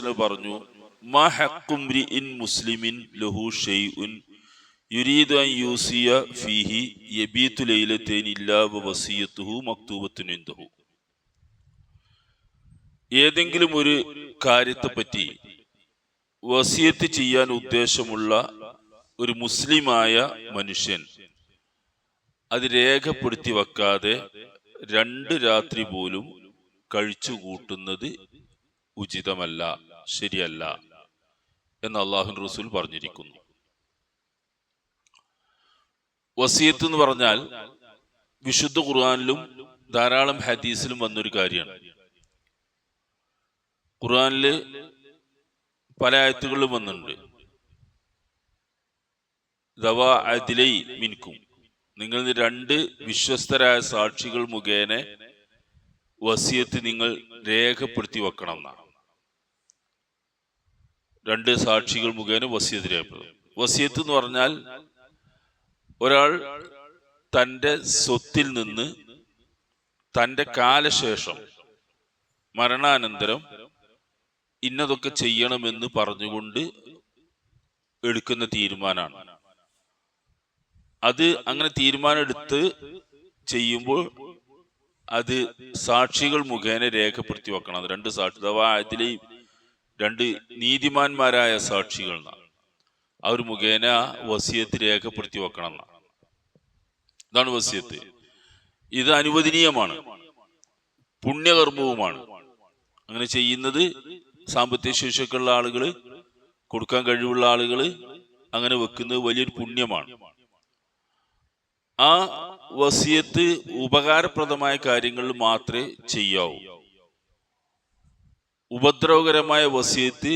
വസല്ലം പറഞ്ഞു, മാ ഹഖ്ഖു ഇംരിഇൻ മുസ്ലിമിൻ ലഹു ഷൈഉൻ യുരീദു അൻ യൂസിയ ഫീഹി യബീതു ലൈലതൈൻ ഇല്ലാ വസിയത്തുഹു മക്തൂബത്തുൻ ഇൻദഹു. ഏതെങ്കിലും ഒരു കാര്യത്തെപ്പറ്റി വസിയത്ത് ചെയ്യാൻ ഉദ്ദേശമുള്ള ഒരു മുസ്ലിമായ മനുഷ്യൻ അത് രേഖപ്പെടുത്തി വെക്കാതെ 2 രാത്രി പോലും കഴിച്ചു കൂട്ടുന്നത് ഉചിതമല്ല, ശരിയല്ല എന്ന് അല്ലാഹുവിന്റെ റസൂൽ പറഞ്ഞിരിക്കുന്നു. വസിയത്ത് എന്ന് പറഞ്ഞാൽ വിശുദ്ധ ഖുർആനിലും ധാരാളം ഹദീസിലും വന്നൊരു കാര്യമാണ്. ഖുർആനില് പല ആയത്തുകളിലും വന്നിട്ടുണ്ട്. ദവാ അദ്ലൈ മിൻകും, നിങ്ങൾ 2 വിശ്വസ്തരായ സാക്ഷികൾ മുഖേന വസിയത്ത് നിങ്ങൾ രേഖപ്പെടുത്തി വെക്കണം എന്നാണ്. 2 സാക്ഷികൾ മുഖേന വസിയത്ത് രേഖപ്പെടുത്തും. വസിയത്ത് എന്ന് പറഞ്ഞാൽ ഒരാൾ തൻ്റെ സ്വത്തിൽ നിന്ന് തൻ്റെ കാലശേഷം മരണാനന്തരം ഇന്നതൊക്കെ ചെയ്യണമെന്ന് പറഞ്ഞുകൊണ്ട് എടുക്കുന്ന തീരുമാനമാണ്. അത് അങ്ങനെ തീരുമാനം എടുത്ത് ചെയ്യുമ്പോൾ അത് സാക്ഷികൾ മുഖേന രേഖപ്പെടുത്തി വെക്കണം. 2 സാക്ഷി, അഥവാ അതിൽ 2 നീതിമാന്മാരായ സാക്ഷികൾ അവർ മുഖേന വസിയത്ത് രേഖപ്പെടുത്തി വെക്കണം എന്നാണ്. ഇതാണ് വസിയത്ത്. ഇത് അനുവദനീയമാണ്, പുണ്യകർമ്മവുമാണ്. അങ്ങനെ ചെയ്യുന്നത് സാമ്പത്തിക ശേഷിയൊക്കെയുള്ള ആളുകൾ, കൊടുക്കാൻ കഴിവുള്ള ആളുകൾ അങ്ങനെ വെക്കുന്നത് വലിയൊരു പുണ്യമാണ്. ആ വസിയത്ത് ഉപകാരപ്രദമായ കാര്യങ്ങളിൽ മാത്രമേ ചെയ്യാവൂ. ഉപദ്രവകരമായ വസിയത്ത്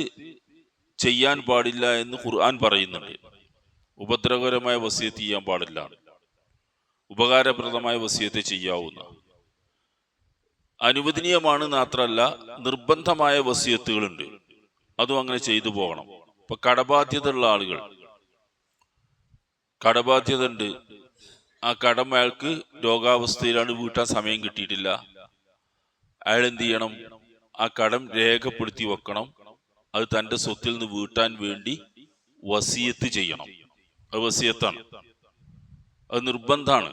ചെയ്യാൻ പാടില്ല എന്ന് ഖുർആൻ പറയുന്നുണ്ട്. ഉപദ്രവകരമായ വസിയത്ത് ചെയ്യാൻ പാടില്ല, ഉപകാരപ്രദമായ വസിയത്ത് ചെയ്യാവുന്ന. അനുവദനീയമാണ് മാത്രമല്ല, നിർബന്ധമായ വസിയത്തുകളുണ്ട്, അതും അങ്ങനെ ചെയ്തു പോകണം. ഇപ്പൊ കടബാധ്യത ഉള്ള ആളുകൾ, കടബാധ്യത ഉണ്ട്, ആ കടം അയാൾക്ക് രോഗാവസ്ഥയിലാണ്, വീട്ടാൻ സമയം കിട്ടിയിട്ടില്ല, അയാൾ എന്ത് ചെയ്യണം? ആ കടം രേഖപ്പെടുത്തി വെക്കണം. അത് തൻ്റെ സ്വത്തിൽ നിന്ന് വീട്ടാൻ വേണ്ടി വസിയത്ത് ചെയ്യണം. അത് വസിയത്താണ്, അത് നിർബന്ധമാണ്.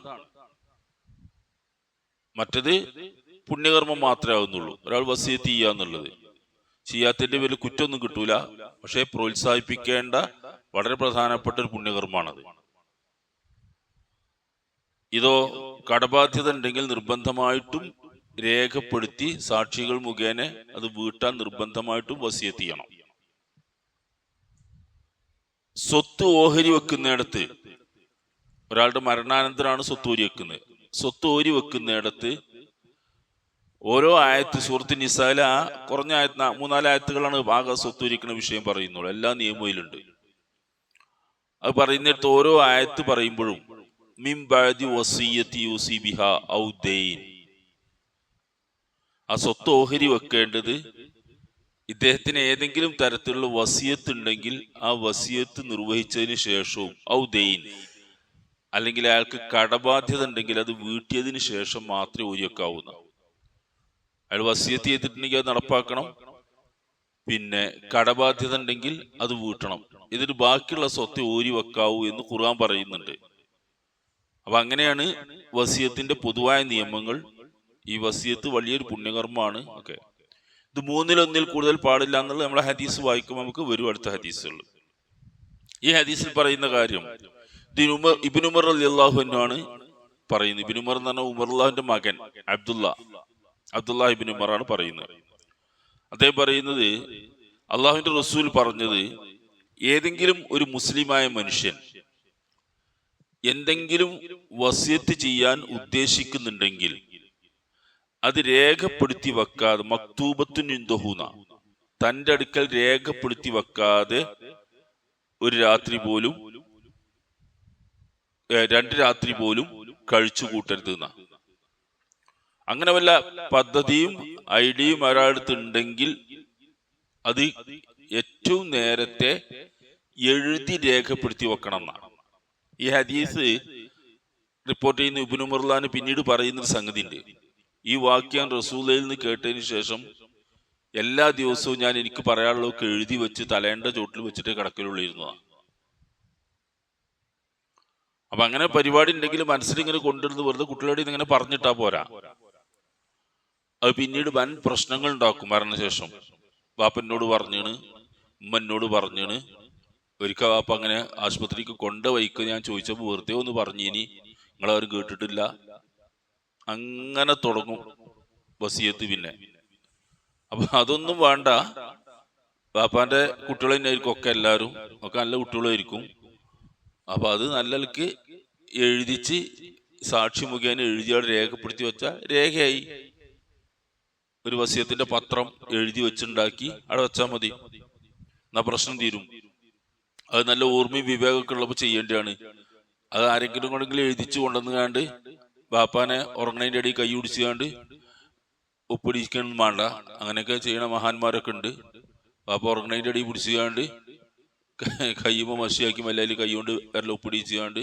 മറ്റത് പുണ്യകർമ്മം മാത്രമേ ആവുന്നുള്ളൂ. ഒരാൾ വസിയത്ത് ചെയ്യാന്നുള്ളത് ചെയ്യാത്തതിന്റെ പേരിൽ കുറ്റമൊന്നും കിട്ടൂല, പക്ഷെ പ്രോത്സാഹിപ്പിക്കേണ്ട വളരെ പ്രധാനപ്പെട്ട ഒരു പുണ്യകർമ്മമാണത്. ഇതോ കടബാധ്യത ഉണ്ടെങ്കിൽ നിർബന്ധമായിട്ടും രേഖപ്പെടുത്തി സാക്ഷികൾ മുഖേന അത് വീട്ടാൻ നിർബന്ധമായിട്ടും വസിയത്ത് ചെയ്യണം. സ്വത്ത് ഓഹരി വെക്കുന്നിടത്ത്, ഒരാളുടെ മരണാനന്തരമാണ് സ്വത്ത് ഓരി വെക്കുന്നത്. സ്വത്ത് ഓരി വെക്കുന്നിടത്ത് ഓരോ ആയത്ത്, സൂറത്ത് നിസായിലെ ആ കുറഞ്ഞ 3-4 ആയത്തുകളാണ് ആകെ സ്വത്ത് ഓരിക്കുന്ന വിഷയം പറയുന്നുള്ളൂ. എല്ലാ നിയമയിലുണ്ട്. അത് പറയുന്നിടത്ത് ഓരോ ആയത്ത് പറയുമ്പോഴും മിൻ ബഅദി വസിയ്യത്തി യൂസി ബിഹാ ഔ ദൈൻ, ആ സ്വത്ത് ഓഹരി വെക്കേണ്ടത് ഇദ്ദേഹത്തിന് ഏതെങ്കിലും തരത്തിലുള്ള വസിയത്ത് ഉണ്ടെങ്കിൽ ആ വസിയത്ത് നിർവഹിച്ചതിന് ശേഷവും, ഔ ദൈൻ അല്ലെങ്കിൽ അയാൾക്ക് കടബാധ്യത ഉണ്ടെങ്കിൽ അത് വീട്ടിയതിന് ശേഷം മാത്രമേ ഓരി വെക്കാവുന്ന. അയാൾ വസിയത്ത് ചെയ്തിട്ടുണ്ടെങ്കിൽ അത് നടപ്പാക്കണം. പിന്നെ കടബാധ്യത ഉണ്ടെങ്കിൽ അത് വീട്ടണം. ഇതിന് ബാക്കിയുള്ള സ്വത്ത് ഓരി വെക്കാവൂ എന്ന് ഖുർആൻ പറയുന്നുണ്ട്. അപ്പൊ അങ്ങനെയാണ് വസിയത്തിന്റെ പൊതുവായ നിയമങ്ങൾ. ഈ വസിയത്ത് വലിയൊരു പുണ്യകർമ്മമാണ്. ഓക്കെ, ഇത് 3-1 കൂടുതൽ പാടില്ല എന്നുള്ളത് നമ്മളെ ഹദീസ് വായിക്കുമ്പോൾ നമുക്ക് വരും അടുത്ത ഹദീസുകൾ. ഈ ഹദീസിൽ പറയുന്ന കാര്യം ഇബ്നു ഉമർ റളിയല്ലാഹു അൻഹു ആണ് പറയുന്നത്. ഇബ്നു ഉമർ എന്ന് പറഞ്ഞാൽ ഉമറുല്ലാഹിന്റെ മകൻ അബ്ദുല്ലാ ഇബ്നു ഉമർ ആണ് പറയുന്നത്. അദ്ദേഹം പറയുന്നത്, അള്ളാഹുവിന്റെ റസൂൽ പറഞ്ഞത്, ഏതെങ്കിലും ഒരു മുസ്ലിമായ മനുഷ്യൻ എന്തെങ്കിലും വസിയത്ത് ചെയ്യാൻ ഉദ്ദേശിക്കുന്നുണ്ടെങ്കിൽ അത് രേഖപ്പെടുത്തി വെക്കാതെ, മക്തൂബത്തുൻ ഇൻദഹൂന, തൻ്റെ അടുക്കൽ രേഖപ്പെടുത്തി വെക്കാതെ 1 രാത്രി പോലും 2 രാത്രി പോലും കഴിച്ചു കൂട്ടരുത് എന്നാ. അങ്ങനെ വല്ല പദ്ധതിയും ഐഡിയയും ഒരാളടുത്ത് ഉണ്ടെങ്കിൽ അത് ഏറ്റവും നേരത്തെ എഴുതി രേഖപ്പെടുത്തി വെക്കണം എന്നാണ്. ഈ ഹദീസ് റിപ്പോർട്ട് ചെയ്യുന്ന ഇബ്നു ഉമർലാന് പിന്നീട് പറയുന്നൊരു സംഗതി ഉണ്ട്. ഈ വാക്യം റസൂലയിൽ നിന്ന് കേട്ടതിന് ശേഷം എല്ലാ ദിവസവും ഞാൻ എനിക്ക് പറയാനുള്ളതൊക്കെ എഴുതി വെച്ച് തലേണ്ട ചോട്ടിൽ വെച്ചിട്ട് കിടക്കലുള്ളിരുന്നതാണ്. അപ്പൊ അങ്ങനെ പരിപാടി ഉണ്ടെങ്കിൽ മനസ്സിൽ ഇങ്ങനെ കൊണ്ടുവരുന്നത് വെറുതെ കുട്ടികളോട് ഇങ്ങനെ പറഞ്ഞിട്ടാ പോരാ. അത് പിന്നീട് വൻ പ്രശ്നങ്ങൾ ഉണ്ടാക്കും മരണശേഷം. വാപ്പനോട് പറഞ്ഞാണ്, ഉമ്മനോട് പറഞ്ഞാണ്. ഒരിക്കൽ വാപ്പ അങ്ങനെ ആശുപത്രിക്ക് കൊണ്ടുപോയിക്ക് ഞാൻ ചോദിച്ചപ്പോൾ വെറുതെ ഒന്ന് പറഞ്ഞിനി, നിങ്ങളാരും കേട്ടിട്ടില്ല. അങ്ങനെ തുടങ്ങും വസിയത്ത്. പിന്നെ അപ്പൊ അതൊന്നും വേണ്ട. വാപ്പാന്റെ കുട്ടികൾ തന്നെയായിരിക്കും ഒക്കെ, എല്ലാവരും ഒക്കെ നല്ല കുട്ടികളായിരിക്കും. അപ്പൊ അത് നല്ലക്ക് എഴുതിച്ച് സാക്ഷി മുഖേന എഴുതിയാൽ രേഖപ്പെടുത്തി വെച്ചാൽ രേഖയായി. ഒരു വസിയത്തിന്റെ പത്രം എഴുതി വെച്ചുണ്ടാക്കി അവിടെ വെച്ചാൽ മതി, എന്നാ പ്രശ്നം തീരും. അത് നല്ല ഓർമ്മയും വിവേകമൊക്കെ ഉള്ളപ്പോൾ ചെയ്യേണ്ടതാണ്. അത് ആരെങ്കിലും കൊണ്ടെങ്കിലും എഴുതിച്ചു കൊണ്ടുവന്നുകാണ്ട് ബാപ്പാനെ ഉറങ്ങണതിൻ്റെ ഇടയിൽ കൈ പിടിച്ചുകാണ്ട് ഒപ്പിടിക്കൊന്നും വേണ്ട. അങ്ങനെയൊക്കെ ചെയ്യണ മഹാന്മാരൊക്കെ ഉണ്ട്. ബാപ്പ ഉറങ്ങണതിൻ്റെ ഇടയിൽ പിടിച്ചുകാണ്ട് കയ്യുമ്പോൾ മഷിയാക്കി മല്ലയിൽ കൈ കൊണ്ട് എല്ലാം ഒപ്പിടിച്ചുകാണ്ട്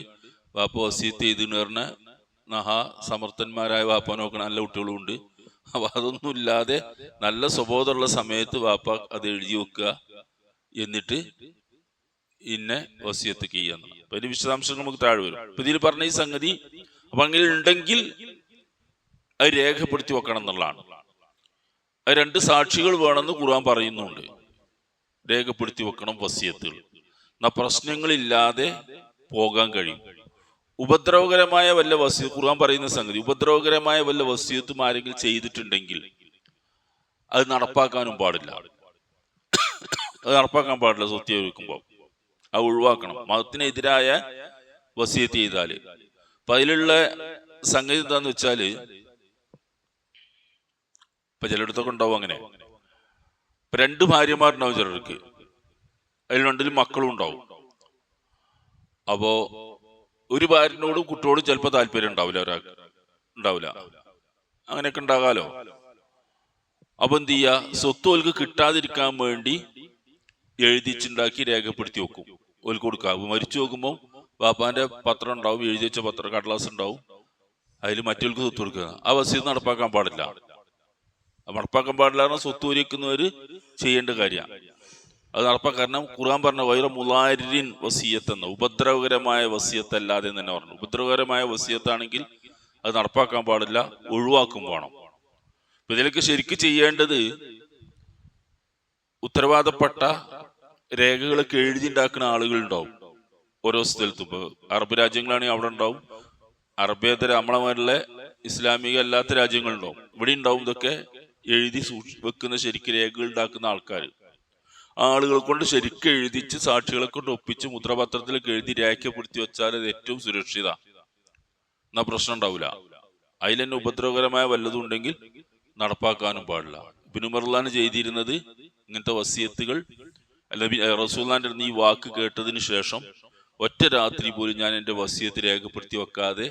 ബാപ്പ വസിയത്ത് ചെയ്തെന്ന് പറഞ്ഞ സമർത്ഥന്മാരായ വാപ്പ നോക്കണ നല്ല കുട്ടികളും ഉണ്ട്. അപ്പൊ അതൊന്നും ഇല്ലാതെ നല്ല സ്വബോധമുള്ള സമയത്ത് വാപ്പ അത് എഴുതി വെക്കുക, എന്നിട്ട് ഇന്നെ വസിയത്ത് ചെയ്യാന്ന്. അപ്പൊ ഇതിന്റെ വിശദാംശങ്ങൾ നമുക്ക് താഴെ വരും. അപ്പൊ ഇതിൽ പറഞ്ഞ ഈ സംഗതി അപ്പൊ അങ്ങനെ ഉണ്ടെങ്കിൽ അത് രേഖപ്പെടുത്തി വെക്കണം എന്നുള്ളതാണ്. അത് 2 സാക്ഷികൾ വേണമെന്ന് ഖുർആൻ പറയുന്നുണ്ട്. രേഖപ്പെടുത്തി വെക്കണം വസിയത്തുകൾ, എന്നാ പ്രശ്നങ്ങളില്ലാതെ പോകാൻ കഴിയും. ഉപദ്രവകരമായ വല്ല വസിയത്ത്, ഖുർആൻ പറയുന്ന സംഗതി, ഉപദ്രവകരമായ വല്ല വസിയത്തും ആരെങ്കിലും ചെയ്തിട്ടുണ്ടെങ്കിൽ അത് നടപ്പാക്കാനും പാടില്ല. അത് നടപ്പാക്കാൻ പാടില്ല. സ്വത്ത് വെക്കുമ്പോൾ അത് ഒഴിവാക്കണം. മതത്തിനെതിരായ വസിയത്ത് ചെയ്താല്. അപ്പൊ അതിലുള്ള സംഗതി എന്താന്ന് വെച്ചാല്, ഇപ്പൊ ചിലയിടത്തൊക്കെ ഉണ്ടാവും അങ്ങനെ. ഇപ്പൊ 2 ഭാര്യമാരുണ്ടാവും ചിലർക്ക്, അതിൽ 2 മക്കളും ഉണ്ടാവും. അപ്പോ ഒരു ഭാര്യനോടും കുട്ടിയോടും ചിലപ്പോൾ താല്പര്യം ഉണ്ടാവില്ല, ഒരാൾക്ക് ഉണ്ടാവില്ല. അങ്ങനെയൊക്കെ ഉണ്ടാകാലോ. അപ്പൊ എന്ത് ചെയ്യുക, സ്വത്ത് ഓൽക്ക് കിട്ടാതിരിക്കാൻ വേണ്ടി എഴുതിച്ചുണ്ടാക്കി രേഖപ്പെടുത്തി വെക്കും. ഓൽക്ക് കൊടുക്കുക. മരിച്ചു നോക്കുമ്പോൾ വാപ്പാന്റെ പത്രം ഉണ്ടാവും, എഴുതി വെച്ച പത്രം കടലാസ് ഉണ്ടാവും, അതിൽ മറ്റവർക്ക് സ്വത്ത് കൊടുക്കുക. ആ വസിയത്ത് നടപ്പാക്കാൻ പാടില്ല. നടപ്പാക്കാൻ പാടില്ല. സ്വത്ത് ഊരിക്കുന്നവര് ചെയ്യേണ്ട കാര്യമാണ്. അത് നടപ്പാക്കാൻ കാരണം ഖുർആൻ പറഞ്ഞ വൈറ മുലാരിൻ വസിയത്ത് എന്ന, ഉപദ്രവകരമായ വസിയത്ത് അല്ലാതെ തന്നെ പറഞ്ഞു. ഉപദ്രവകരമായ വസിയത്താണെങ്കിൽ അത് നടപ്പാക്കാൻ പാടില്ല, ഒഴിവാക്കും വേണം. അപ്പൊ ഇതിലൊക്കെ ശരിക്ക് ചെയ്യേണ്ടത്, ഉത്തരവാദപ്പെട്ട രേഖകളൊക്കെ എഴുതി ഉണ്ടാക്കുന്ന ആളുകളുണ്ടാവും ഓരോ സ്ഥലത്തും. ഇപ്പൊ അറബ് രാജ്യങ്ങളാണെങ്കിൽ അവിടെ ഉണ്ടാവും, അറബേതര നമ്മളെ ഇസ്ലാമിക അല്ലാത്ത രാജ്യങ്ങളുണ്ടാവും, ഇവിടെ ഉണ്ടാവും. ഇതൊക്കെ എഴുതി വെക്കുന്ന ശരിക്ക് രേഖകൾ ഉണ്ടാക്കുന്ന ആളുകൾ കൊണ്ട് ശരിക്കും എഴുതിച്ച് സാക്ഷികളെ കൊണ്ട് ഒപ്പിച്ച് മുദ്രപത്രത്തിലൊക്കെ എഴുതി രേഖപ്പെടുത്തി വെച്ചാൽ അത് ഏറ്റവും സുരക്ഷിത. എന്നാ പ്രശ്നം ഉണ്ടാവില്ല. അതിൽ തന്നെ ഉപദ്രവകരമായ വല്ലതും ഉണ്ടെങ്കിൽ നടപ്പാക്കാനും പാടില്ല. ഇബ്നു ഉമർ ചെയ്തിരുന്നത് ഇങ്ങനത്തെ വസിയത്തുകൾ, അല്ലെങ്കിൽ റസൂലുള്ളാഹിന്റെ അടുത്ത് ഈ വാക്ക് കേട്ടതിന് ശേഷം ഒറ്റ രാത്രി പോലും ഞാൻ എൻ്റെ വസിയത്ത് രേഖപ്പെടുത്തി വെക്കാതെ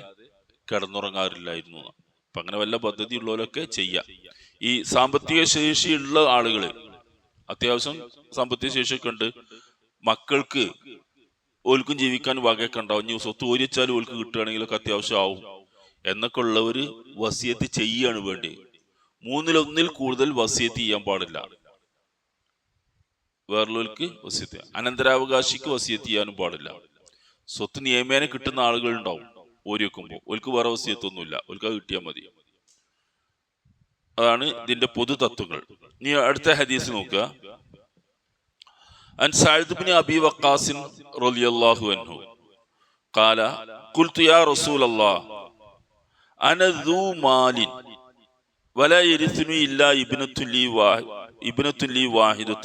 കിടന്നുറങ്ങാറില്ലായിരുന്നു. അപ്പൊ അങ്ങനെ വല്ല പദ്ധതി ഉള്ളവരൊക്കെ ചെയ്യാം. ഈ സാമ്പത്തിക ശേഷിയുള്ള ആളുകള്, അത്യാവശ്യം സാമ്പത്തിക ശേഷിയൊക്കെ ഉണ്ട്, മക്കൾക്ക് ഓൽക്കും ജീവിക്കാൻ വകയൊക്കെ ഉണ്ടാവും, ഇനി സ്വത്ത് ഓരിച്ചാലും ഓൽക്ക് കിട്ടുകയാണെങ്കിലൊക്കെ അത്യാവശ്യം ആവും എന്നൊക്കെ ഉള്ളവര് വസിയത്ത് ചെയ്യാണ് വേണ്ടി. 3-1 കൂടുതൽ വസിയത്ത് ചെയ്യാൻ പാടില്ല. വേറുള്ളവർക്ക് വസിയത്ത്, അനന്തരാവകാശിക്ക് വസിയത്ത് ചെയ്യാനും പാടില്ല. സ്വത്ത് നിയമേന കിട്ടുന്ന ആളുകൾ ഉണ്ടാവും, ഓരി വെക്കുമ്പോൾ ഓൽക്ക് വേറെ വസിയത്തൊന്നുമില്ല, ഓൽക്ക് അത് കിട്ടിയാൽ മതി. അതാണ് ഇതിന്റെ പൊതു തത്വങ്ങൾ. ഇനി അടുത്ത ഹദീസ് നോക്കുക. عن سعد بن أبي وقاص رضي الله عنه قال قلت يا رسول الله أنا ذو مال ولا يرثني إلا ابنة لي واحدة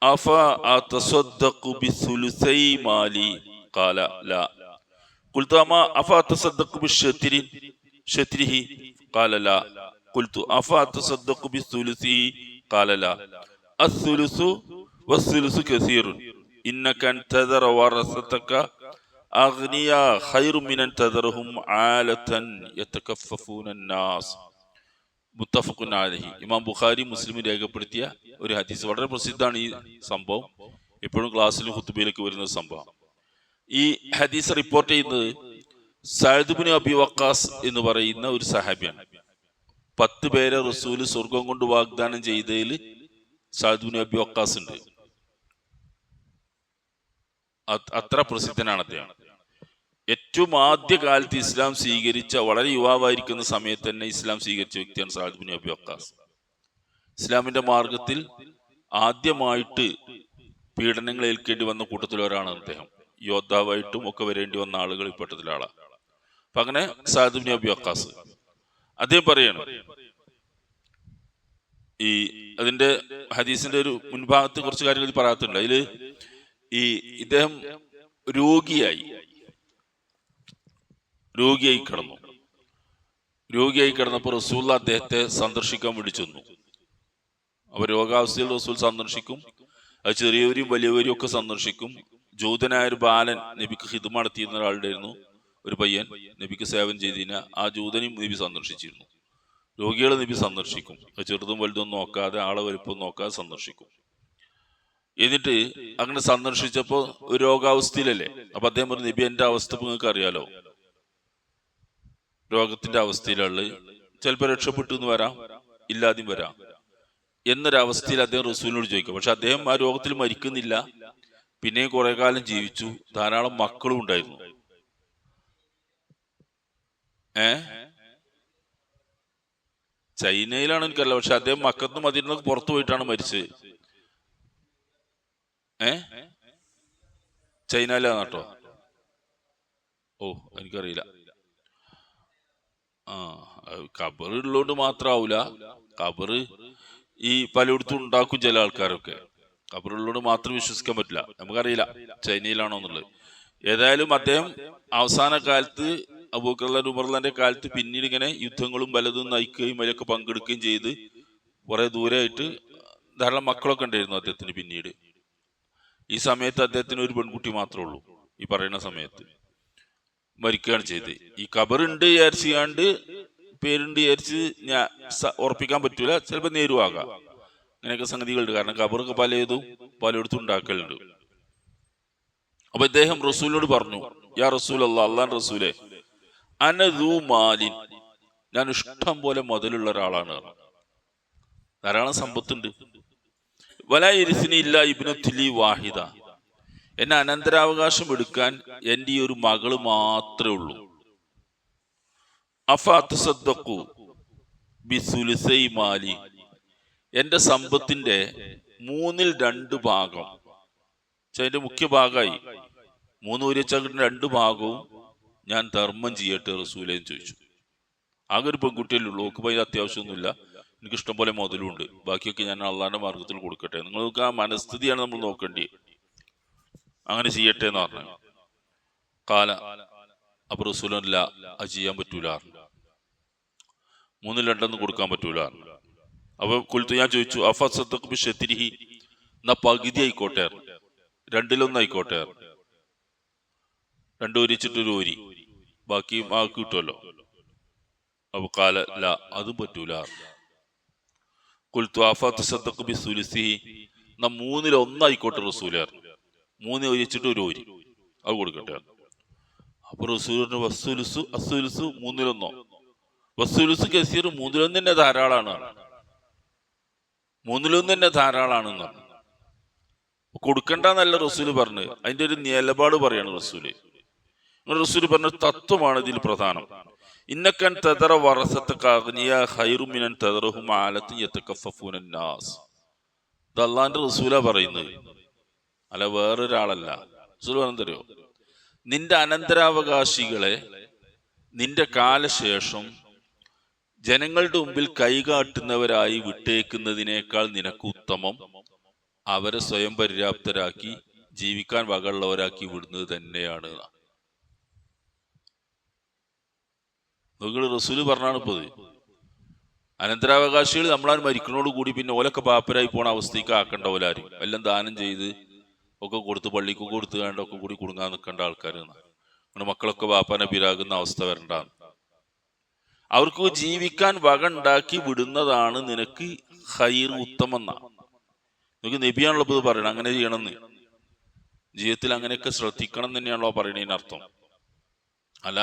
أفأتصدق بثلثي مالي قال لا قلت أفأتصدق بشطره قال لا قلت أفأتصدق بثلثه قال لا الثلث والثلث كثير إنك أن تذر ورثتك أغنياء خير من أن تذرهم عالة يتكففون الناس. മുത്തഫഖുൻ അലൈഹി. ഇമാം ബുഖാരി മുസ്ലിം രേഖപ്പെടുത്തിയ ഒരു ഹദീസ്. വളരെ പ്രസിദ്ധമാണ് ഈ സംഭവം, എപ്പോഴും ക്ലാസ്സിലും ഖുതുബയിലൊക്കെ വരുന്ന സംഭവം. ഈ ഹദീസ് റിപ്പോർട്ട് ചെയ്യുന്നത് സഅദ് ഇബ്നു അബി വഖാസ് എന്ന് പറയുന്ന ഒരു സഹാബിയാണ്. 10 പേരെ റസൂല് സ്വർഗം കൊണ്ട് വാഗ്ദാനം ചെയ്തതിൽ സഅദ് ഇബ്നു അബി വഖാസ് ഉണ്ട്. അത്ര പ്രസിദ്ധനാണ് അദ്ദേഹം. ഏറ്റവും ആദ്യ കാലത്ത് ഇസ്ലാം സ്വീകരിച്ച, വളരെ യുവാവായിരിക്കുന്ന സമയത്ത് തന്നെ ഇസ്ലാം സ്വീകരിച്ച വ്യക്തിയാണ് സഅദ് ഇബ്നു അബി വഖാസ്. ഇസ്ലാമിന്റെ മാർഗത്തിൽ ആദ്യമായിട്ട് പീഡനങ്ങൾ ഏൽക്കേണ്ടി വന്ന കൂട്ടത്തിൽ ഒരാളാണ് അദ്ദേഹം. യോദ്ധാവായിട്ടും ഒക്കെ വരേണ്ടി വന്ന ആളുകൾ ഇപ്പെട്ടതിൽ ആളാണ്. അപ്പൊ അങ്ങനെ സഅദ് ഇബ്നു അബി വഖാസ് അദ്ദേഹം പറയാണ്, ഈ അതിന്റെ ഹദീസിന്റെ ഒരു മുൻഭാഗത്ത് കുറച്ച് കാര്യങ്ങൾ പറയാത്തുണ്ട്. അതില് ഇദ്ദേഹം രോഗിയായി കിടന്നപ്പോൾ റസൂൽ അദ്ദേഹത്തെ സന്ദർശിക്കാൻ വിളിച്ചെന്നു. അപ്പൊ രോഗാവസ്ഥയിൽ റസൂൽ സന്ദർശിക്കും. അത് ചെറിയവരും വലിയവരും ഒക്കെ സന്ദർശിക്കും. ജൂതനായ ഒരു ബാലൻ നബിക്ക് ഹിദ്മ നടത്തിയിരുന്ന ഒരാളുണ്ടായിരുന്നു, ഒരു പയ്യൻ നബിക്ക് സേവനം ചെയ്തിരുന്ന ആ ജൂതനെയും നബി സന്ദർശിച്ചിരുന്നു. രോഗികളെ നബി സന്ദർശിക്കും. ചെറുതും വലുതും നോക്കാതെ, ആളെ വലുപ്പം നോക്കാതെ സന്ദർശിക്കും. എന്നിട്ട് അങ്ങനെ സന്ദർശിച്ചപ്പോ ഒരു രോഗാവസ്ഥയിലല്ലേ. അപ്പൊ അദ്ദേഹം പറഞ്ഞു, നബി എന്റെ അവസ്ഥ നിങ്ങൾക്ക് അറിയാലോ, രോഗത്തിന്റെ അവസ്ഥയിലുള്ള, ചിലപ്പോൾ രക്ഷപ്പെട്ടു എന്ന് വരാം, ഇല്ലാതെയും വരാം എന്നൊരവസ്ഥയിൽ അദ്ദേഹം റസൂലിനോട് ചോദിക്കും. പക്ഷെ അദ്ദേഹം ആ രോഗത്തിൽ മരിക്കുന്നില്ല, പിന്നെയും കുറെ കാലം ജീവിച്ചു, ധാരാളം മക്കളും ഉണ്ടായിരുന്നു. ചൈനയിലാണ് എനിക്കല്ല, പക്ഷെ അദ്ദേഹം മക്കത്ത് മദീനക്ക് പുറത്തു പോയിട്ടാണ് മരിച്ചത്. ചൈനയിലാണ് കേട്ടോ. ഓ, എനിക്കറിയില്ല. ഖബർ ഉള്ളതുകൊണ്ട് മാത്രമാവൂല, ഖബർ ഈ പലയിടത്തും ഉണ്ടാക്കും ചില ആൾക്കാരൊക്കെ. ഖബറുള്ളതുകൊണ്ട് മാത്രം വിശ്വസിക്കാൻ പറ്റില്ല, നമുക്കറിയില്ല ചൈനയിലാണോ എന്നുള്ളത്. ഏതായാലും അദ്ദേഹം അവസാന കാലത്ത് അബൂബക്കർ ഉമറിന്റെ കാലത്ത് പിന്നീട് ഇങ്ങനെ യുദ്ധങ്ങളും പലതും നയിക്കുകയും അതിലൊക്കെ പങ്കെടുക്കുകയും ചെയ്ത് കുറെ ദൂരമായിട്ട് ധാരാളം മക്കളൊക്കെ ഉണ്ടായിരുന്നു അദ്ദേഹത്തിന്. പിന്നീട് ഈ സമയത്ത് അദ്ദേഹത്തിന് ഒരു പെൺകുട്ടി മാത്രമേ ഉള്ളൂ. ഈ പറയുന്ന സമയത്ത് മരിക്കുകയാണ് ചെയ്ത്. ഈ ഖബറുണ്ട് വിചാരിച്ചാണ്ട്, പേരുണ്ട് വിചാരിച്ച് ഞാൻ ഉറപ്പിക്കാൻ പറ്റൂല, ചിലപ്പോൾ നേരുവാകാം. അങ്ങനെയൊക്കെ സംഗതികളുണ്ട്. കാരണം ഖബറൊക്കെ പലയിടത്തും ഉണ്ടാക്കലുണ്ട്. അപ്പൊ ഇദ്ദേഹം റസൂലിനോട് പറഞ്ഞു, യാ റസൂൽ അല്ലാഹ്, അല്ലാഹുവിന്റെ റസൂലേ, അനദൂ മാലിൻ, ഞാൻ ഇഷ്ടം പോലെ മുതലുള്ള ഒരാളാണ്, ധാരാളം സമ്പത്തുണ്ട്. വലാ യരിസ്നി ഇല്ലാ ഇബ്നത്തുലി വാഹിദ, എന്നെ അനന്തരാവകാശം എടുക്കാൻ എൻ്റെ ഈ ഒരു മകള് മാത്രമേ ഉള്ളൂ. അഫഅതസദ്ദഖു ബിസുലുസൈ മാലി, എൻ്റെ സമ്പത്തിന്റെ 2/3 ഭാഗം, അതിന്റെ മുഖ്യ ഭാഗമായി 3 ഉരിച്ചാക്കിട്ട് 2 ഭാഗവും ഞാൻ ധർമ്മം ചെയ്യട്ടെ റസൂലേന്ന് ചോദിച്ചു. ആകെ ഒരു പെൺകുട്ടിയല്ലേ ഉള്ളൂ, നോക്കുമ്പോൾ അതിന് അത്യാവശ്യമൊന്നുമില്ല, എനിക്ക് ഇഷ്ടം പോലെ മുതലുണ്ട്, ബാക്കിയൊക്കെ ഞാൻ അള്ളാന്റെ മാർഗത്തിൽ കൊടുക്കട്ടെ. നിങ്ങൾക്ക് ആ മനസ്ഥിതിയാണ് നമ്മൾ നോക്കേണ്ടി, അങ്ങനെ ചെയ്യട്ടെ എന്ന് പറഞ്ഞു. കാല, അപ്പൊ റസൂലല്ല, അത് ചെയ്യാൻ പറ്റൂല, 2/3 കൊടുക്കാൻ പറ്റൂല. അപ്പൊ കുൽത്തു, ഞാൻ ചോദിച്ചു, അഫസദ്ദഖ് ബിശത്രിഹി, എന്നാ പകുതി ആയിക്കോട്ടെ, 2/1 ആയിക്കോട്ടെ, 2 ഉരിച്ചിട്ടൊരു ഊരി, ബാക്കി കിട്ടുമല്ലോ. അപ്പൊ കാല ല, അതും പറ്റൂല. കുൽത്തു അഫതസദ്ദഖ് ബിസുലുസിഹി, എന്നാ 1/3 ആയിക്കോട്ടെ റസൂലേ, 3 ഉരിച്ചിട്ട് ഒരു ഊരി, അത് കൊടുക്കട്ടെ. അപ്പൊ റസൂലിന് വസ്സുലുസു അസ്സുലുസു 1/3, വസ്സുലുസു കസീർ, 1/3 തന്നെ ധാരാളാണ്, 1/3 തന്നെ ധാരാളാണെന്ന് പറഞ്ഞു. കൊടുക്കണ്ടെന്നല്ല റസൂല് പറഞ്ഞു, അതിന്റെ ഒരു നിലപാട് പറയാണ് റസൂല്. റസൂല് പറഞ്ഞ തത്വമാണ് ഇതിൽ പ്രധാനം. ഇന്നക്കൻ തദറ വറസത്തക അഗ്നിയ ഖൈറു മിനൻ തദറഹും ആലത്തിൻ യതകഫഫൂന നാസ്. ഇത് അല്ലാഹുവിന്റെ റസൂലാ പറയുന്നത്, അല്ല വേറൊരാളല്ല. റസൂൽ പറഞ്ഞോ, നിന്റെ അനന്തരാവകാശികളെ നിന്റെ കാലശേഷം ജനങ്ങളുടെ മുമ്പിൽ കൈകാട്ടുന്നവരായി വിട്ടേക്കുന്നതിനേക്കാൾ നിനക്ക് ഉത്തമം അവരെ സ്വയം പര്യാപ്തരാക്കി ജീവിക്കാൻ വകയുള്ളവരാക്കി വിടുന്നത് തന്നെയാണ്. റസൂല് പറഞ്ഞാണ് ഇപ്പത്. അനന്തരാവകാശികൾ നമ്മളാൽ മരിക്കുന്നതോട് കൂടി പിന്നെ ഓലൊക്കെ പാപ്പരായി പോണ അവസ്ഥയ്ക്ക് ആക്കേണ്ട ഓലാരും, എല്ലാം ദാനം ചെയ്ത് ഒക്കെ കൊടുത്ത് പള്ളിക്ക് കൊടുത്ത് കണ്ടൊക്കെ കൂടി കുടുങ്ങാൻ നിൽക്കേണ്ട ആൾക്കാർ, അങ്ങനെ മക്കളൊക്കെ പാപ്പാനെ പിരാകുന്ന അവസ്ഥ വരണ്ടാണ്. അവർക്ക് ജീവിക്കാൻ വക ഉണ്ടാക്കി വിടുന്നതാണ് നിനക്ക് ഖൈർ, ഉത്തമം എന്നാ. നിനക്ക് നബിയാണല്ലോ ഇത് പറയണം, അങ്ങനെ ചെയ്യണമെന്ന്, ജീവിതത്തിൽ അങ്ങനെയൊക്കെ ശ്രദ്ധിക്കണം തന്നെയാണല്ലോ പറയണതിനർത്ഥം. അല്ല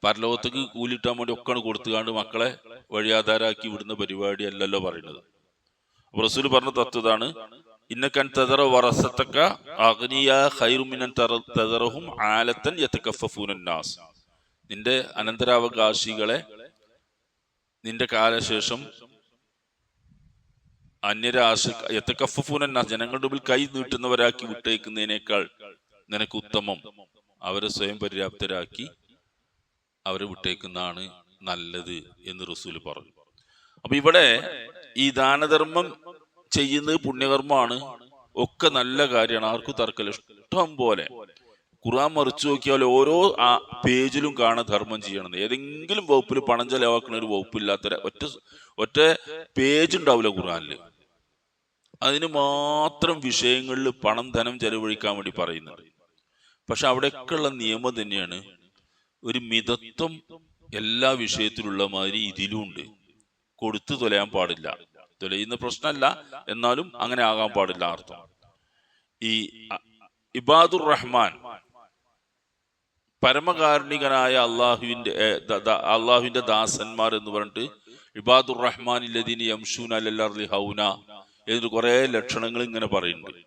പരലോകത്തേക്ക് കൂലിട്ടാൻ വേണ്ടി ഒക്കെയാണ് കൊടുത്തുകാണ്ട് മക്കളെ വഴിയാധാരാക്കി വിടുന്ന പരിപാടി അല്ലല്ലോ പറയുന്നത്. അപ്പൊ റസൂൽ പറഞ്ഞ തത്വതാണ്, ഇന്നക്കൻ തദറ വറസത്തക അഗ്നിയ ഖൈറു മിനൻ തദറഹും ആലത്തൻ യതകഫഫൂന നാസ്. നിന്റെ അനന്തരാവകാശികളെ നിന്റെ കാലശേഷം യതകഫഫൂന നാസ്, ജനങ്ങളുടെ മുമ്പിൽ കൈ നീട്ടുന്നവരാക്കി വിട്ടേക്കുന്നതിനേക്കാൾ നിനക്ക് ഉത്തമം അവരെ സ്വയം പര്യാപ്തരാക്കി അവരെ വിട്ടേക്കുന്നതാണ് നല്ലത് എന്ന് റസൂൽ പറഞ്ഞു. അപ്പൊ ഇവിടെ ഈ ദാനധർമ്മം ചെയ്യുന്നത് പുണ്യകർമ്മമാണ്, ഒക്കെ നല്ല കാര്യമാണ്, ആർക്കും തർക്കമില്ല. ഇഷ്ടം പോലെ ഖുർആൻ മറിച്ചു നോക്കിയാൽ ഓരോ പേജിലും കാണാൻ ധർമ്മം ചെയ്യണമെന്ന്. ഏതെങ്കിലും വകുപ്പിൽ പണം ചെലവാക്കുന്ന ഒരു വകുപ്പില്ലാത്ത ഒറ്റ പേജ് ഉണ്ടാവില്ല ഖുർആനില്. അതിന് മാത്രം വിഷയങ്ങളിൽ പണം ധനം ചെലവഴിക്കാൻ വേണ്ടി പറയുന്നുണ്ട്. പക്ഷെ അവിടെയൊക്കെയുള്ള നിയമം തന്നെയാണ്, ഒരു മിതത്വം എല്ലാ വിഷയത്തിലുള്ള മാതിരി ഇതിലും ഉണ്ട്. കൊടുത്തു തൊലയാൻ പാടില്ല, തൊലയുന്ന പ്രശ്നമല്ല, എന്നാലും അങ്ങനെ ആകാൻ പാടില്ല അർത്ഥം. ഈ ഇബാദുർ റഹ്മാൻ, പരമകാരുണികനായ അള്ളാഹുവിന്റെ ദാസന്മാർ എന്ന് പറഞ്ഞിട്ട് ഇബാദുർ റഹ്മാൻ അല്ലദീന യംശൂന അലൽ അർളി ഹൗന എന്നിട്ട് കുറെ ലക്ഷണങ്ങൾ ഇങ്ങനെ പറയുന്നുണ്ട്.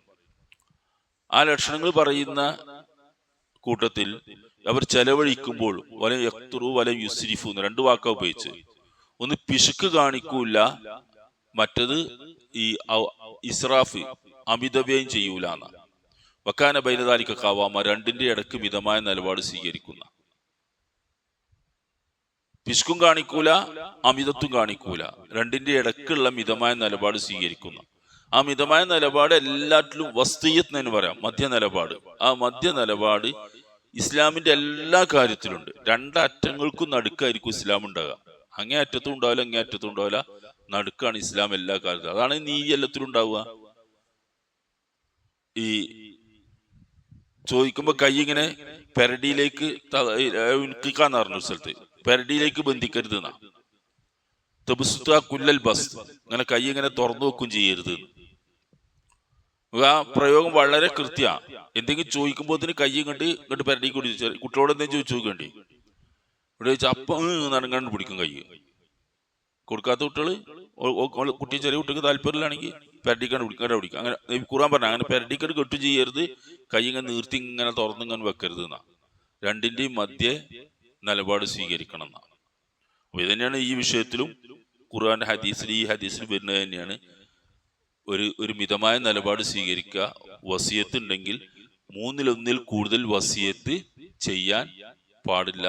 ആ ലക്ഷണങ്ങൾ പറയുന്ന കൂട്ടത്തിൽ അവർ ചെലവഴിക്കുമ്പോൾ വല യഖ്തുറു വല യുസ്രിഫു എന്ന് രണ്ട് വാക്കാ ഉപയോഗിച്ച്. ഒന്ന് പിശുക്ക് കാണിക്കൂല, മറ്റത് ഈ ഇസ്രാഫ് അമിതവ്യയം ചെയ്യൂല എന്ന. വക്കാന ബൈനദാലിക ഖവാമ, രണ്ടിന്റെ ഇടക്ക് മിതമായ നിലപാട് സ്വീകരിക്കുന്ന. പിശുക്കും കാണിക്കൂല, അമിതത്വം കാണിക്കൂല, രണ്ടിന്റെ ഇടക്കുള്ള മിതമായ നിലപാട് സ്വീകരിക്കുന്ന. ആ മിതമായ നിലപാട് എല്ലാറ്റിലും വസ്തിയത്ത് എന്ന് പറയാം, മധ്യ നിലപാട്. ആ മധ്യ നിലപാട് ഇസ്ലാമിന്റെ എല്ലാ കാര്യത്തിലുണ്ട്. രണ്ടറ്റങ്ങൾക്കും നടുക്കായിരിക്കും ഇസ്ലാം ഉണ്ടാകുക. അങ്ങേ അറ്റത്തും ഉണ്ടാവില്ല, അങ്ങേ അറ്റത്തും ഉണ്ടാവില്ല, നടുക്കാണ് ഇസ്ലാം എല്ലാ കാര്യത്തിലും. അതാണ് നീതി എല്ലാത്തിലും ഉണ്ടാവുക. ഈ ചോദിക്കുമ്പോ കൈ ഇങ്ങനെ പെരടിയിലേക്ക് നിൽക്കാന്ന് പറഞ്ഞു സ്ഥലത്ത്, പെരടിയിലേക്ക് ബന്ധിക്കരുത് എന്നാ. കുല്ലൽ ബസ്, അങ്ങനെ കൈ ഇങ്ങനെ തുറന്നു വെക്കും ചെയ്യരുത്. ആ പ്രയോഗം വളരെ കൃത്യ. എന്തെങ്കിലും ചോദിക്കുമ്പോ കൈ ഇങ്ങോട്ട് പെരടി കൂടി കുട്ടിയോട് എന്തെങ്കിലും ചോദിച്ചു നോക്കേണ്ടി. ഇവിടെ ചോദിച്ചാൽ അപ്പം നടങ്ങാണ്ട് പിടിക്കും കൈ. കൊടുക്കാത്ത കുട്ടികള്, കുട്ടി ചെറിയ കുട്ടിക്ക് താല്പര്യമില്ലാണെങ്കിൽ പെരടിക്കാണ്ട് പിടിക്കും. അങ്ങനെ ഖുർആൻ പറഞ്ഞ അങ്ങനെ പെരടിക്കട് കെട്ടു ചെയ്യരുത്, കൈ ഇങ്ങനെ നീർത്തി ഇങ്ങനെ തുറന്നിങ്ങനെ വെക്കരുത് എന്നാ. രണ്ടിന്റെയും മധ്യ നിലപാട് സ്വീകരിക്കണം എന്നാ. അപ്പൊ ഇതന്നെയാണ് ഈ വിഷയത്തിലും ഖുർആന്റെ ഹദീസിൽ, ഈ ഹദീസിൽ വരുന്നത് തന്നെയാണ്. ഒരു മിതമായ നിലപാട് സ്വീകരിക്കുക. വസിയത്ത് ഉണ്ടെങ്കിൽ 3-1 കൂടുതൽ വസിയത്ത് ചെയ്യാൻ പാടില്ല.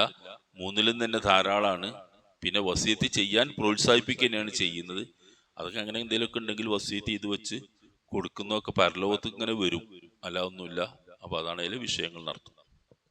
3 തന്നെ ധാരാളമാണ്. പിന്നെ വസിയത്ത് ചെയ്യാൻ പ്രോത്സാഹിപ്പിക്കുകയാണ് ചെയ്യുന്നത്. അതൊക്കെ അങ്ങനെ എന്തെങ്കിലുമൊക്കെ ഉണ്ടെങ്കിൽ വസിയത്ത് ഇത് വെച്ച് കൊടുക്കുന്നതൊക്കെ പരലോകത്ത് ഇങ്ങനെ വരും, അല്ല ഒന്നുമില്ല. അപ്പൊ അതാണ് അതിലെ വിഷയങ്ങൾ നടത്തുന്നത്.